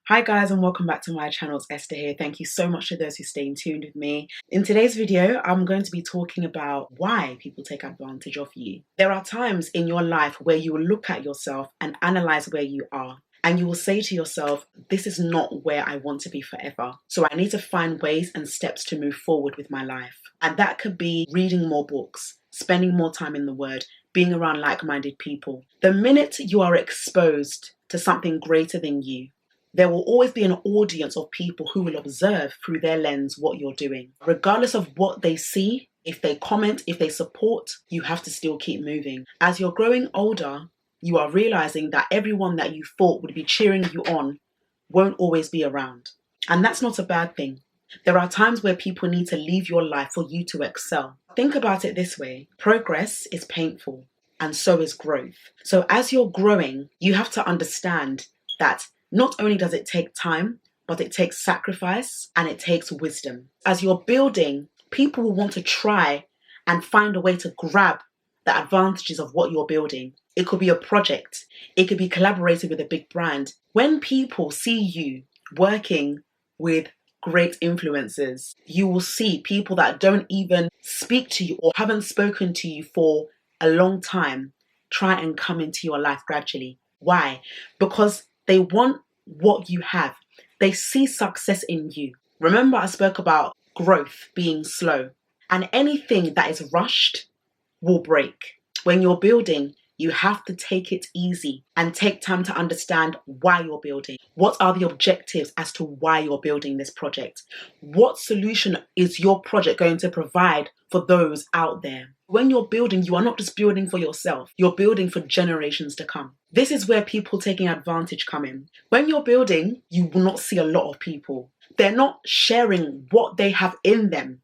Hi guys, and welcome back to my channel. It's Esther here. Thank you so much to those who stay tuned with me. In today's video, I'm going to be talking about why people take advantage of you. There are times in your life where you will look at yourself and analyze where you are. And you will say to yourself, this is not where I want to be forever. So I need to find ways and steps to move forward with my life. And that could be reading more books, spending more time in the Word, being around like-minded people. The minute you are exposed to something greater than you, there will always be an audience of people who will observe through their lens what you're doing. Regardless of what they see, if they comment, if they support, you have to still keep moving. As you're growing older, you are realizing that everyone that you thought would be cheering you on won't always be around. And that's not a bad thing. There are times where people need to leave your life for you to excel. Think about it this way. Progress is painful, and so is growth. So as you're growing, you have to understand that not only does it take time, but it takes sacrifice and it takes wisdom. As you're building, people will want to try and find a way to grab the advantages of what you're building. It could be a project. It could be collaborating with a big brand. When people see you working with great influencers, you will see people that don't even speak to you or haven't spoken to you for a long time try and come into your life gradually. Why? Because they want what you have. They see success in you. Remember, I spoke about growth being slow, and anything that is rushed will break. When you're building, you have to take it easy and take time to understand why you're building. What are the objectives as to why you're building this project? What solution is your project going to provide for those out there? When you're building, you are not just building for yourself, you're building for generations to come. This is where people taking advantage come in. When you're building, you will not see a lot of people. They're not sharing what they have in them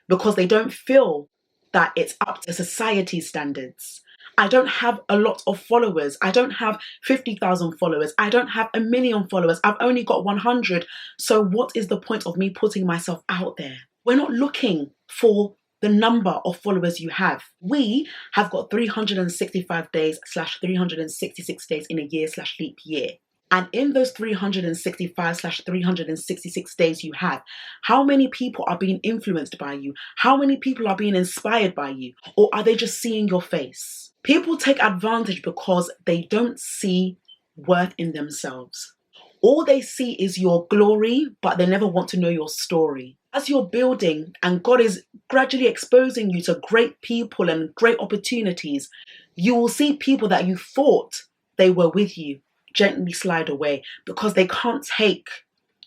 because they don't feel that it's up to society's standards. I don't have a lot of followers. I don't have 50,000 followers. I don't have 1 million followers. I've only got 100. So what is the point of me putting myself out there? We're not looking for the number of followers you have. We have got 365 days / 366 days in a year / leap year. And in those 365 / 366 days you have, how many people are being influenced by you? How many people are being inspired by you? Or are they just seeing your face? People take advantage because they don't see worth in themselves. All they see is your glory, but they never want to know your story. As you're building and God is gradually exposing you to great people and great opportunities, you will see people that you thought they were with you gently slide away because they can't take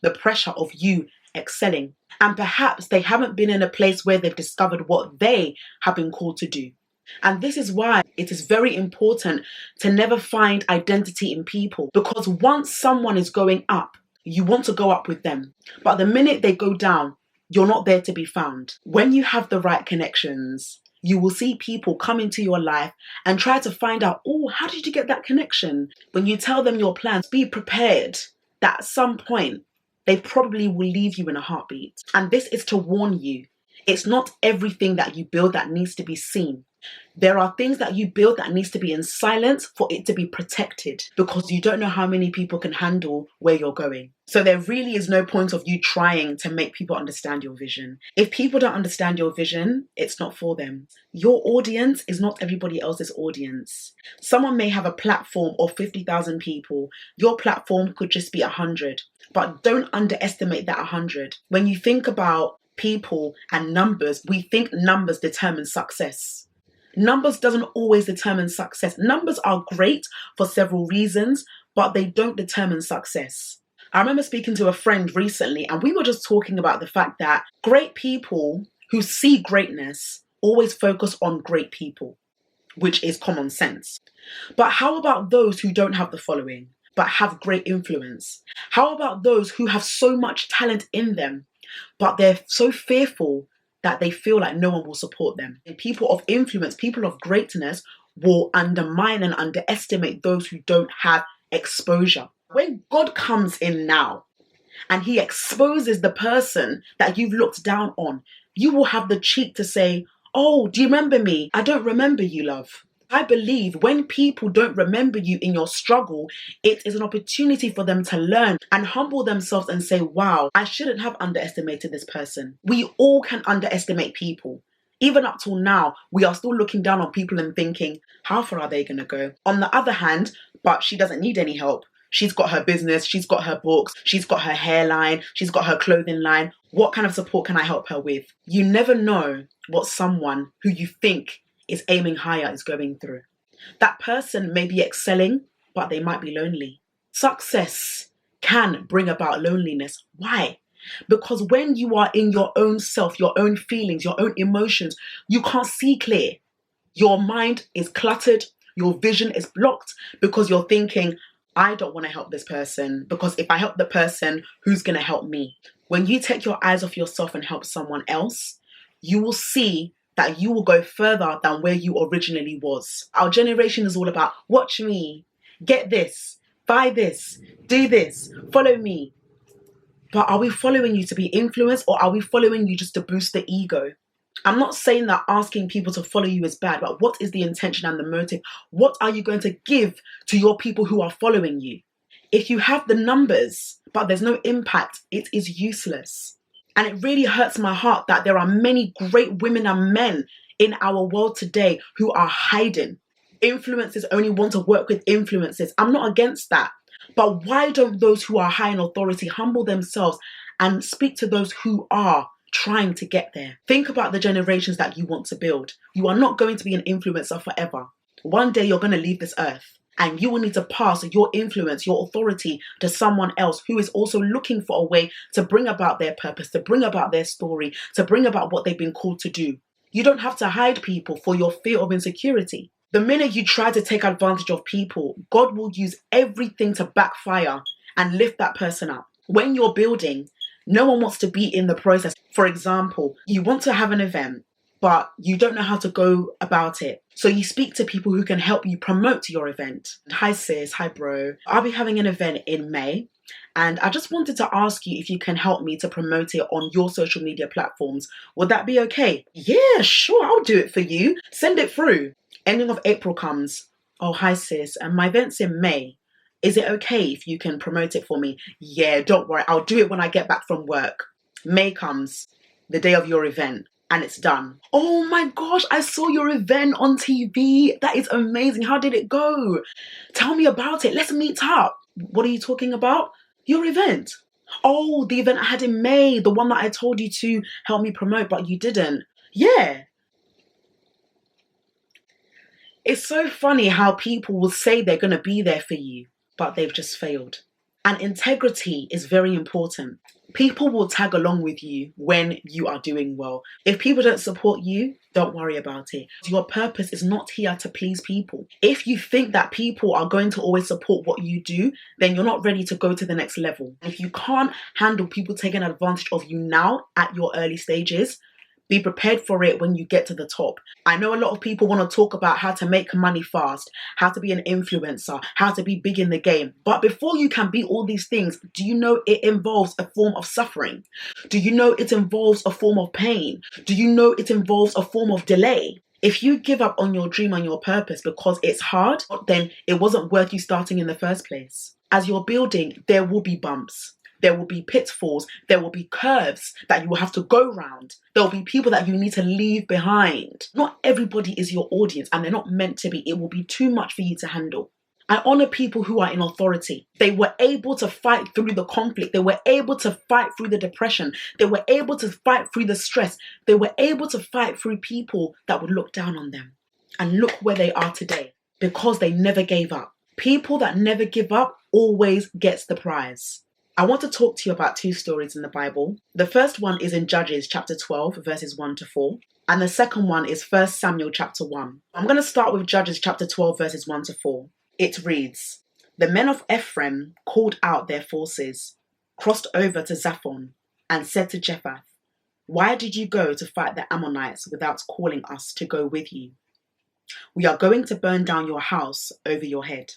the pressure of you excelling. And perhaps they haven't been in a place where they've discovered what they have been called to do. And this is why it is very important to never find identity in people, because once someone is going up, you want to go up with them. But the minute they go down, you're not there to be found. When you have the right connections, you will see people come into your life and try to find out, oh, how did you get that connection? When you tell them your plans, be prepared that at some point, they probably will leave you in a heartbeat. And this is to warn you. It's not everything that you build that needs to be seen. There are things that you build that needs to be in silence for it to be protected, because you don't know how many people can handle where you're going. So there really is no point of you trying to make people understand your vision. If people don't understand your vision, it's not for them. Your audience is not everybody else's audience. Someone may have a platform of 50,000 people. Your platform could just be 100, but don't underestimate that 100. When you think about people and numbers, we think numbers determine success. Numbers doesn't always determine success. Numbers are great for several reasons, but they don't determine success. I remember speaking to a friend recently, and we were just talking about the fact that great people who see greatness always focus on great people, which is common sense. But how about those who don't have the following, but have great influence? How about those who have so much talent in them, but they're so fearful that they feel like no one will support them? And people of influence, people of greatness will undermine and underestimate those who don't have exposure. When God comes in now and he exposes the person that you've looked down on, you will have the cheek to say, oh, do you remember me? I don't remember you, love. I believe when people don't remember you in your struggle, it is an opportunity for them to learn and humble themselves and say, wow, I shouldn't have underestimated this person. We all can underestimate people. Even up till now, we are still looking down on people and thinking, how far are they going to go? On the other hand, but she doesn't need any help. She's got her business, she's got her books, she's got her hairline, she's got her clothing line. What kind of support can I help her with? You never know what someone who you think is aiming higher is going through. That person may be excelling, but they might be lonely. Success can bring about loneliness. Why? Because when you are in your own self, your own feelings, your own emotions, you can't see clear. Your mind is cluttered, your vision is blocked because you're thinking, I don't want to help this person because if I help the person, who's going to help me? When you take your eyes off yourself and help someone else, you will see that you will go further than where you originally was. Our generation is all about, watch me, get this, buy this, do this, follow me. But are we following you to be influenced, or are we following you just to boost the ego? I'm not saying that asking people to follow you is bad, but what is the intention and the motive? What are you going to give to your people who are following you? If you have the numbers, but there's no impact, it is useless. And it really hurts my heart that there are many great women and men in our world today who are hiding. Influencers only want to work with influencers. I'm not against that. But why don't those who are high in authority humble themselves and speak to those who are trying to get there? Think about the generations that you want to build. You are not going to be an influencer forever. One day you're going to leave this earth. And you will need to pass your influence, your authority to someone else who is also looking for a way to bring about their purpose, to bring about their story, to bring about what they've been called to do. You don't have to hide people for your fear of insecurity. The minute you try to take advantage of people, God will use everything to backfire and lift that person up. When you're building, no one wants to be in the process. For example, you want to have an event, but you don't know how to go about it. So you speak to people who can help you promote your event. Hi sis, hi bro. I'll be having an event in May, and I just wanted to ask you if you can help me to promote it on your social media platforms. Would that be okay? Yeah, sure, I'll do it for you. Send it through. Ending of April comes. Oh, hi sis, and my event's in May. Is it okay if you can promote it for me? Yeah, don't worry, I'll do it when I get back from work. May comes, the day of your event. And it's done. Oh my gosh, I saw your event on TV. That is amazing. How did it go? Tell me about it. Let's meet up. What are you talking about? Your event. Oh, the event I had in May. The one that I told you to help me promote, but you didn't. Yeah. It's so funny how people will say they're going to be there for you, but they've just failed. And integrity is very important. People will tag along with you when you are doing well. If people don't support you, don't worry about it. Your purpose is not here to please people. If you think that people are going to always support what you do, then you're not ready to go to the next level. If you can't handle people taking advantage of you now at your early stages, be prepared for it when you get to the top. I know a lot of people want to talk about how to make money fast, how to be an influencer, how to be big in the game. But before you can be all these things, do you know it involves a form of suffering? Do you know it involves a form of pain? Do you know it involves a form of delay? If you give up on your dream and your purpose because it's hard, then it wasn't worth you starting in the first place. As you're building, there will be bumps. There will be pitfalls, there will be curves that you will have to go round. There will be people that you need to leave behind. Not everybody is your audience and they're not meant to be. It will be too much for you to handle. I honor people who are in authority. They were able to fight through the conflict. They were able to fight through the depression. They were able to fight through the stress. They were able to fight through people that would look down on them. And look where they are today because they never gave up. People that never give up always gets the prize. I want to talk to you about two stories in the Bible. The first one is in Judges chapter 12, verses 1 to 4. And the second one is 1 Samuel chapter 1. I'm going to start with Judges chapter 12, verses 1 to 4. It reads, "The men of Ephraim called out their forces, crossed over to Zaphon, and said to Jephthah, 'Why did you go to fight the Ammonites without calling us to go with you? We are going to burn down your house over your head.'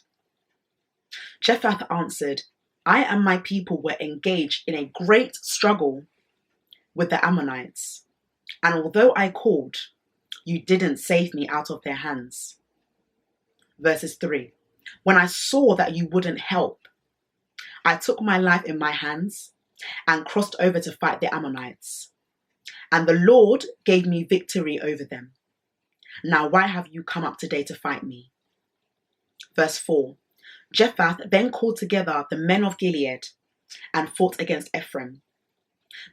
Jephthah answered, 'I and my people were engaged in a great struggle with the Ammonites, and although I called, you didn't save me out of their hands. Verses 3. When I saw that you wouldn't help, I took my life in my hands and crossed over to fight the Ammonites. And the Lord gave me victory over them. Now why have you come up today to fight me? Verse 4. Jephthah then called together the men of Gilead and fought against Ephraim.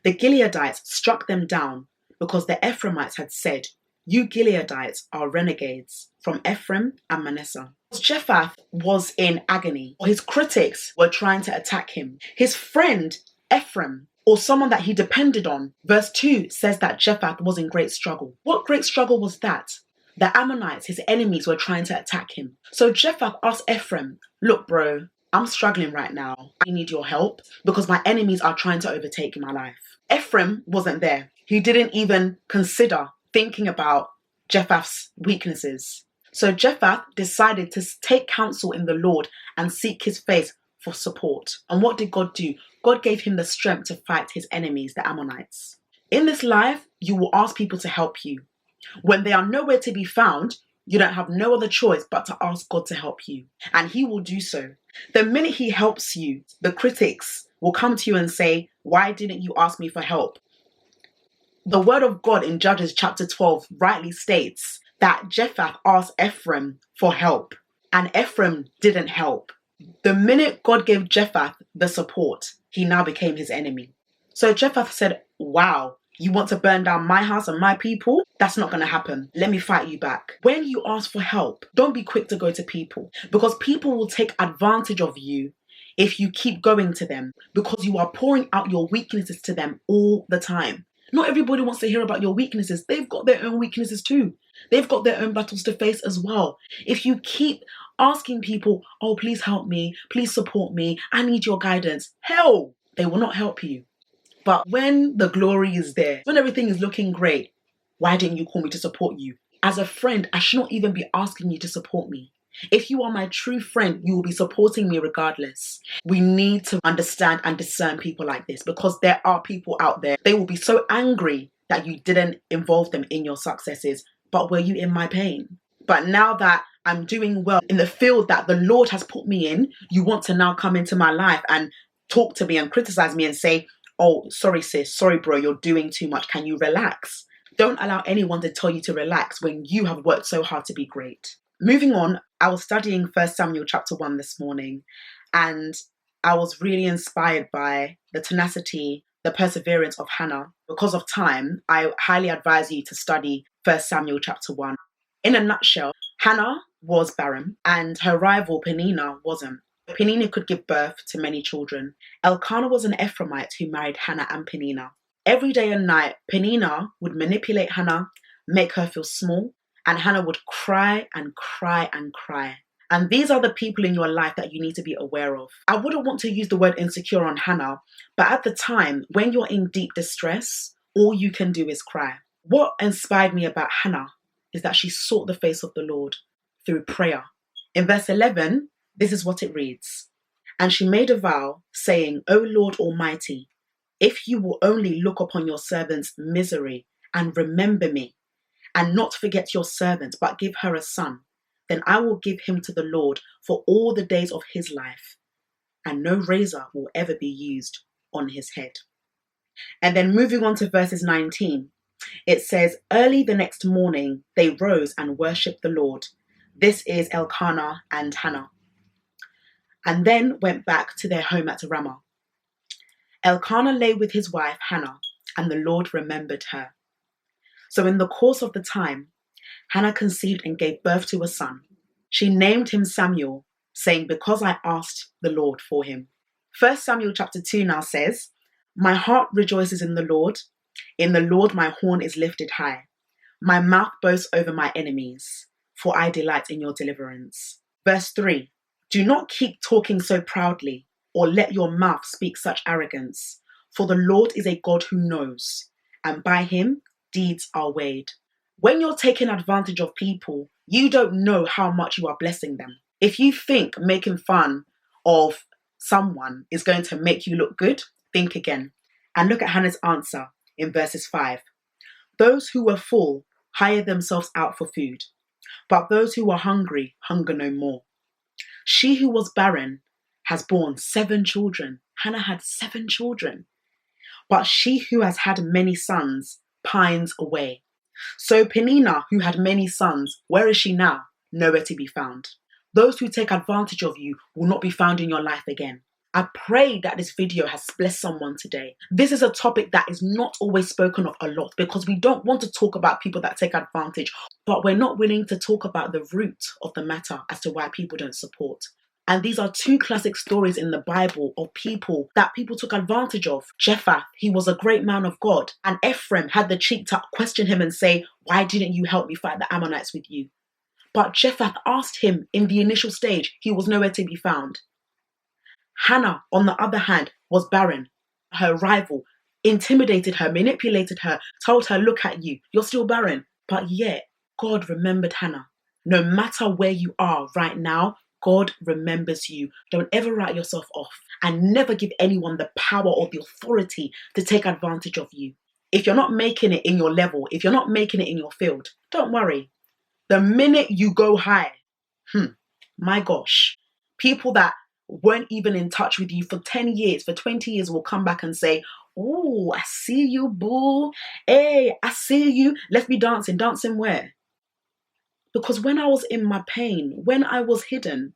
The Gileadites struck them down because the Ephraimites had said, "You Gileadites are renegades from Ephraim and Manasseh." Jephthah was in agony. His critics were trying to attack him. His friend Ephraim, or someone that he depended on, verse 2 says that Jephthah was in great struggle. What great struggle was that? The Ammonites, his enemies, were trying to attack him. So Jephthah asked Ephraim, "Look, bro, I'm struggling right now. I need your help because my enemies are trying to overtake my life." Ephraim wasn't there. He didn't even consider thinking about Jephthah's weaknesses. So Jephthah decided to take counsel in the Lord and seek his face for support. And what did God do? God gave him the strength to fight his enemies, the Ammonites. In this life, you will ask people to help you. When they are nowhere to be found, you don't have no other choice but to ask God to help you. And he will do so. The minute he helps you, the critics will come to you and say, "Why didn't you ask me for help?" The word of God in Judges chapter 12 rightly states that Jephthah asked Ephraim for help and Ephraim didn't help. The minute God gave Jephthah the support, he now became his enemy. So Jephthah said, "Wow, you want to burn down my house and my people? That's not going to happen. Let me fight you back." When you ask for help, don't be quick to go to people because people will take advantage of you if you keep going to them because you are pouring out your weaknesses to them all the time. Not everybody wants to hear about your weaknesses. They've got their own weaknesses too. They've got their own battles to face as well. If you keep asking people, "Oh, please help me, please support me, I need your guidance," hell, they will not help you. But when the glory is there, when everything is looking great, why didn't you call me to support you? As a friend, I should not even be asking you to support me. If you are my true friend, you will be supporting me regardless. We need to understand and discern people like this because there are people out there. They will be so angry that you didn't involve them in your successes, but were you in my pain? But now that I'm doing well in the field that the Lord has put me in, you want to now come into my life and talk to me and criticize me and say, "Oh, sorry sis, sorry bro, you're doing too much. Can you relax?" Don't allow anyone to tell you to relax when you have worked so hard to be great. Moving on, I was studying 1 Samuel chapter 1 this morning, and I was really inspired by the tenacity, the perseverance of Hannah. Because of time, I highly advise you to study 1 Samuel chapter 1. In a nutshell, Hannah was barren and her rival Peninnah wasn't. Peninnah could give birth to many children. Elkanah was an Ephraimite who married Hannah and Peninnah. Every day and night, Peninnah would manipulate Hannah, make her feel small, and Hannah would cry and cry and cry. And these are the people in your life that you need to be aware of. I wouldn't want to use the word insecure on Hannah, but at the time, when you're in deep distress, all you can do is cry. What inspired me about Hannah is that she sought the face of the Lord through prayer. In verse 11, this is what it reads. "And she made a vow, saying, 'O Lord Almighty, if you will only look upon your servant's misery and remember me, and not forget your servant, but give her a son, then I will give him to the Lord for all the days of his life, and no razor will ever be used on his head.'" And then moving on to verses 19, it says, "Early the next morning they rose and worshipped the Lord." This is Elkanah and Hannah. "And then went back to their home at Ramah. Elkanah lay with his wife Hannah, and the Lord remembered her. So in the course of the time, Hannah conceived and gave birth to a son. She named him Samuel, saying, 'Because I asked the Lord for him.'" 1 Samuel chapter 2 now says, "My heart rejoices in the Lord. In the Lord my horn is lifted high. My mouth boasts over my enemies, for I delight in your deliverance." Verse 3, "Do not keep talking so proudly, or let your mouth speak such arrogance. For the Lord is a God who knows, and by him deeds are weighed." When you're taking advantage of people, you don't know how much you are blessing them. If you think making fun of someone is going to make you look good, think again. And look at Hannah's answer in verses 5. "Those who were full hired themselves out for food, But those who are hungry hunger no more. She who was barren has borne 7 children. Hannah had 7 children. But she who has had many sons pines away. So Penina, who had many sons, where is she now? Nowhere to be found. Those who take advantage of you will not be found in your life again. I pray that this video has blessed someone today. This is a topic that is not always spoken of a lot because we don't want to talk about people that take advantage, but we're not willing to talk about the root of the matter as to why people don't support. And these are 2 classic stories in the Bible of people that people took advantage of. Jephthah, he was a great man of God, and Ephraim had the cheek to question him and say, why didn't you help me fight the Ammonites with you? But Jephthah asked him in the initial stage, he was nowhere to be found. Hannah, on the other hand, was barren. Her rival intimidated her, manipulated her, told her, look at you, you're still barren. But yet, God remembered Hannah. No matter where you are right now, God remembers you. Don't ever write yourself off and never give anyone the power or the authority to take advantage of you. If you're not making it in your level, if you're not making it in your field, don't worry. The minute you go high, my gosh, people that weren't even in touch with you for 10 years, for 20 years will come back and say, oh, I see you, boo. Hey, I see you. Let's be dancing. Dancing where? Because when I was in my pain, when I was hidden,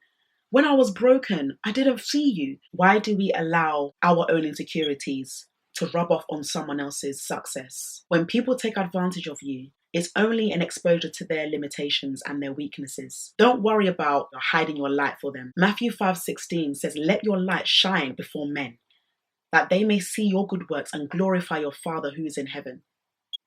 when I was broken, I didn't see you. Why do we allow our own insecurities to rub off on someone else's success? When people take advantage of you, it's only an exposure to their limitations and their weaknesses. Don't worry about hiding your light for them. Matthew 5:16 says, let your light shine before men, that they may see your good works and glorify your Father who is in heaven.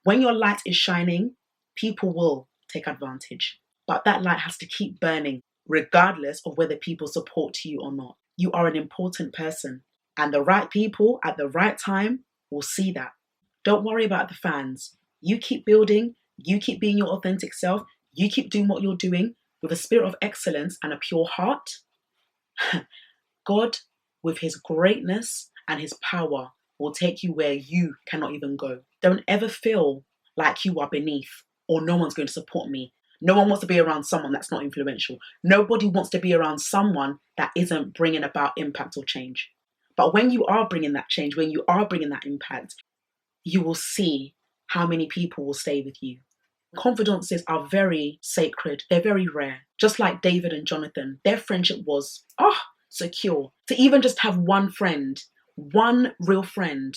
When your light is shining, people will take advantage. But that light has to keep burning, regardless of whether people support you or not. You are an important person, and the right people at the right time will see that. Don't worry about the fans. You keep building, you keep being your authentic self, you keep doing what you're doing with a spirit of excellence and a pure heart. God, with his greatness and his power, will take you where you cannot even go. Don't ever feel like you are beneath or no one's going to support me. No one wants to be around someone that's not influential. Nobody wants to be around someone that isn't bringing about impact or change. But when you are bringing that change, when you are bringing that impact, you will see how many people will stay with you. Confidences are very sacred. They're very rare. Just like David and Jonathan, their friendship was secure. To even just have one friend, one real friend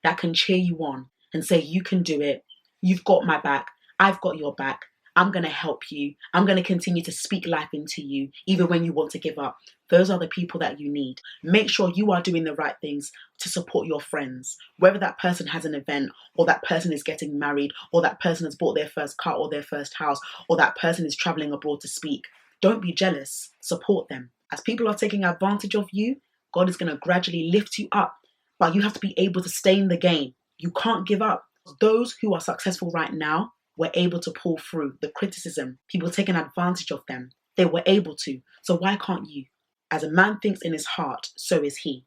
that can cheer you on and say, you can do it. You've got my back. I've got your back. I'm going to help you. I'm going to continue to speak life into you, even when you want to give up. Those are the people that you need. Make sure you are doing the right things to support your friends. Whether that person has an event, or that person is getting married, or that person has bought their first car or their first house, or that person is traveling abroad to speak. Don't be jealous. Support them. As people are taking advantage of you, God is going to gradually lift you up. But you have to be able to stay in the game. You can't give up. Those who are successful right now were able to pull through the criticism, people taking advantage of them. They were able to. So why can't you? As a man thinks in his heart, so is he.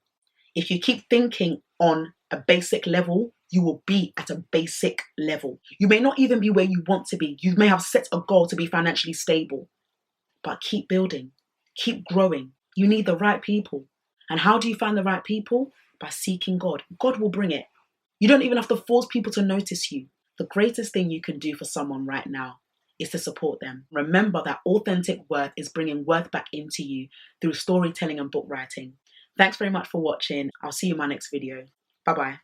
If you keep thinking on a basic level, you will be at a basic level. You may not even be where you want to be. You may have set a goal to be financially stable. But keep building. Keep growing. You need the right people. And how do you find the right people? By seeking God. God will bring it. You don't even have to force people to notice you. The greatest thing you can do for someone right now is to support them. Remember that authentic worth is bringing worth back into you through storytelling and book writing. Thanks very much for watching. I'll see you in my next video. Bye-bye.